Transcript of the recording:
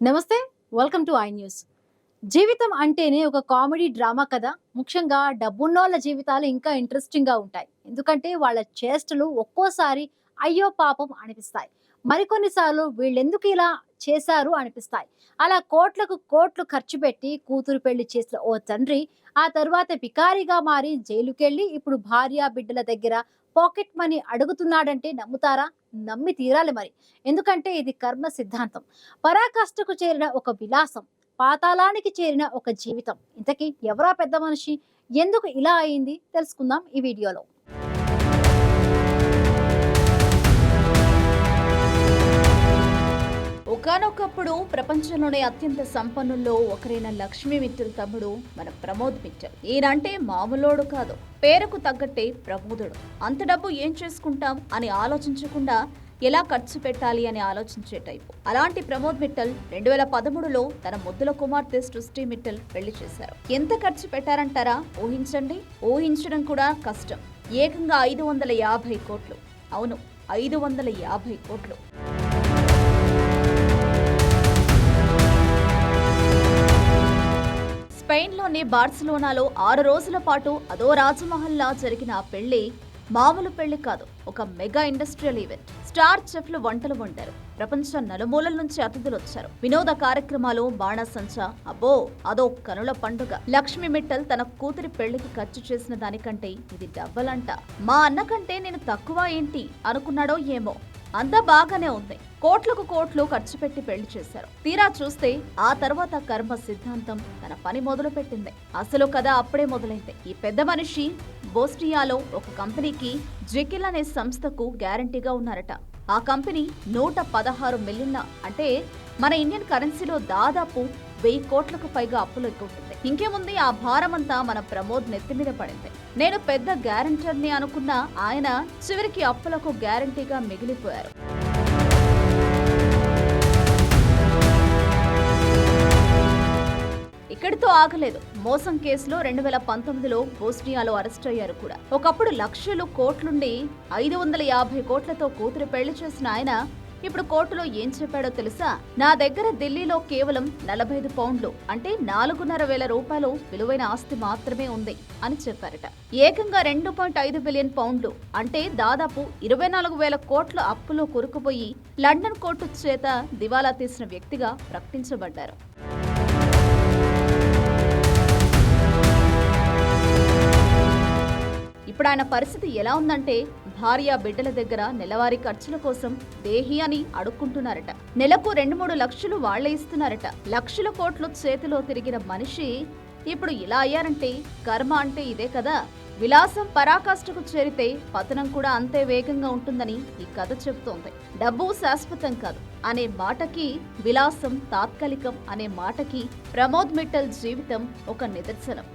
నమస్తే. Welcome to I news. జీవితం అంటేనే ఒక కామెడీ డ్రామా కదా! ముఖ్యంగా డబ్బున్నోళ్ళ జీవితాలు ఇంకా ఇంట్రెస్టింగ్‌గా ఉంటాయి. ఎందుకంటే వాళ్ళ చేష్టలు ఒక్కోసారి అయ్యో పాపం అనిపిస్తాయి. మరికొన్ని సార్లు వీళ్ళెందుకు ఇలా చేశారు అనిపిస్తాయి. అలా కోట్లకు కోట్లు ఖర్చు పెట్టి కూతురు పెళ్లి చేసిన ఓ తండ్రి ఆ తరువాత బికారిగా మారి జైలుకెళ్ళి ఇప్పుడు భార్య బిడ్డల దగ్గర పాకెట్ మనీ అడుగుతున్నాడంటే నమ్ముతారా? నమ్మి తీరాలి మరి. ఎందుకంటే ఇది కర్మ సిద్ధాంతం. పరాకాష్ఠకు చేరిన ఒక విలాసం, పాతాళానికి చేరిన ఒక జీవితం. ఇంతకీ ఎవరా పెద్ద మనిషి? ఎందుకు ఇలా అయింది? తెలుసుకుందాం ఈ వీడియోలో. ఒకానొకప్పుడు ప్రపంచంలోనే అత్యంత సంపన్నుల్లో ఒకరైన లక్ష్మీ మిట్టల్ తమ్ముడు మన ప్రమోద్ మిట్టల్. ఈయనంటే మామూలోడు కాదు, పేరుకు తగ్గట్టే ప్రమోదుడు. అంత డబ్బు ఏం చేసుకుంటాం అని ఆలోచించకుండా ఎలా ఖర్చు పెట్టాలి అని ఆలోచించే టైపు. అలాంటి ప్రమోద్ మిట్టల్ 2013లో తన ముద్దుల కుమార్తె సృష్టి మిట్టల్ పెళ్లి చేశారు. ఎంత ఖర్చు పెట్టారంటారా? ఊహించండి. ఊహించడం కూడా కష్టం. ఏకంగా 550 కోట్లు. అవును, 550 కోట్లు. స్పెయిన్లోని బార్సిలోనాలో 6 రోజుల పాటు అదో రాజమహల్లా జరిగిన ఆ పెళ్లి మామూలు పెళ్లి కాదు, ఒక మెగా ఇండస్ట్రియల్ ఈవెంట్. స్టార్ చెఫ్లు వంటలు వండారు. ప్రపంచం నలుమూలల నుంచి అతిథులు వచ్చారు. వినోద కార్యక్రమాలు, బాణసంచా, అబ్బో అదో కనుల పండుగ. లక్ష్మీ మిట్టల్ తన కూతురి పెళ్లికి ఖర్చు చేసిన దానికంటే ఇది డబ్బలంట. మా అన్న కంటే నేను తక్కువ ఏంటి అనుకున్నాడో ఏమో. అంతా బాగానే ఉంది. కోట్లకు కోట్లు ఖర్చు పెట్టి పెళ్లి చేశారు. తీరా చూస్తే ఆ తర్వాత కర్మ సిద్ధాంతం తన పని మొదలు పెట్టింది. అసలు కథ అప్పుడే మొదలైంది. ఈ పెద్ద మనిషి బోస్టియాలో ఒక కంపెనీకి జెకిల్ అనే సంస్థకు గ్యారంటీగా ఉన్నారట. ఆ కంపెనీ 116 మిలియన్ల, అంటే మన ఇండియన్ కరెన్సీలో దాదాపు 1000 కోట్లకు పైగా అప్పులు ఎక్కుంటుంది. ఇంకేముంది, ఆ భారమంతా మన ప్రమోద్ నెత్తి మీద పడింది. నేను పెద్ద గ్యారంటర్ని అనుకున్న ఆయన చివరికి అప్పులకు గ్యారంటీగా మిగిలిపోయారు. ఇక్కడితో ఆగలేదు. మోసం కేసులో 2019లో బోస్నియాలో అరెస్ట్ అయ్యారు కూడా. ఒకప్పుడు లక్షలు కోట్లుండి 550 కోట్లతో కూతురు పెళ్లి చేసిన ఆయన ఇప్పుడు కోర్టులో ఏం చెప్పాడో తెలుసా? నా దగ్గర ఢిల్లీలో కేవలం 45 పౌండ్లు, అంటే 4,500 రూపాయలు విలువైన ఆస్తి మాత్రమే ఉంది అని చెప్పారట. ఏకంగా 2.5 బిలియన్ పౌండ్లు, అంటే దాదాపు 24,000 కోట్ల అప్పులో కూరుకుపోయి లండన్ కోర్టు చేత దివాలా తీసిన వ్యక్తిగా ప్రకటించబడ్డారు. ఇప్పుడు ఆయన పరిస్థితి ఎలా ఉందంటే, భార్య బిడ్డల దగ్గర నెలవారీ ఖర్చుల కోసం దేహి అని అడుక్కుంటున్నారట. నెలకు 2-3 లక్షలు వాళ్లే ఇస్తున్నారట. లక్షల కోట్లు చేతిలో తిరిగిన మనిషి ఇప్పుడు ఇలా అయ్యారంటే కర్మ అంటే ఇదే కదా. విలాసం పరాకాష్ఠకు చేరితే పతనం కూడా అంతే వేగంగా ఉంటుందని ఈ కథ చెబుతోంది. డబ్బు శాశ్వతం కాదు అనే మాటకి, విలాసం తాత్కాలికం అనే మాటకి ప్రమోద్ మిట్టల్ జీవితం ఒక నిదర్శనం.